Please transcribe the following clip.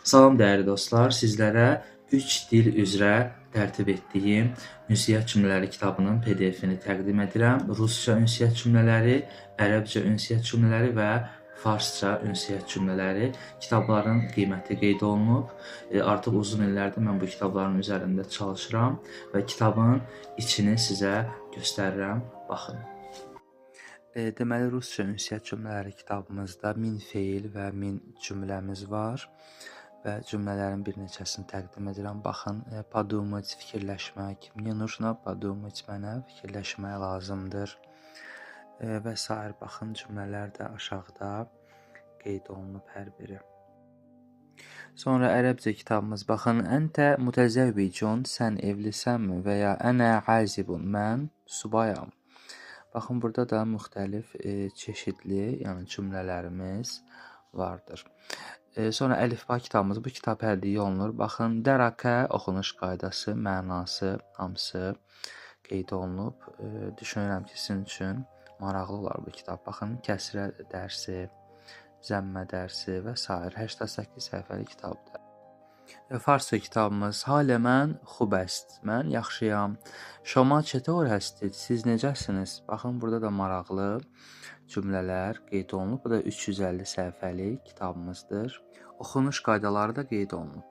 Salam dəyərli dostlar, sizlərə 3 dil üzrə tərtib etdiyim ünsiyyət cümlələri kitabının PDF-ini təqdim edirəm. Rusca ünsiyyət cümlələri, ərəbcə ünsiyyət cümlələri və farsça ünsiyyət cümlələri kitabların qiyməti qeyd olunub. Artıq uzun illərdir mən bu kitabların üzərində çalışıram və kitabın içini sizə göstərirəm. Baxın. Deməli, Rusca ünsiyyət cümlələri kitabımızda 1000 feil və 1000 cümləmiz var və cümlələrin bir neçəsini təqdim edirəm. Baxın, подумать, fikirləşmək, мне нужно подумать, mənə fikirləşmək lazımdır və s. Baxın, cümlələr də aşağıda qeyd olunub hər biri. Sonra ərəbcə kitabımız, baxın, əntə mutəzəvvicun, sən evlisənmi və ya ənə azibun, mən subayam. Baxın, burada da müxtəlif çeşidli, yəni cümlələrimiz vardır. Sonra əlifba kitabımız, bu kitab hədiyyə olunur. Baxın, dərakə oxunuş qaydası, mənası, hamısı qeyd olunub. Düşünürəm ki, sizin üçün maraqlı olar bu kitab. Baxın, kəsrə dərsi, zəmmə dərsi və s. 88 səhifəli kitabdır. Farsça kitabımız, halə mən xubəst, mən yaxşıyam. Şoma çetör həstid, siz necəsiniz? Baxın, burada da maraqlı cümlələr qeyd olunub. Bu da 350 səhifəlik kitabımızdır. Oxunuş qaydaları da qeyd olunub.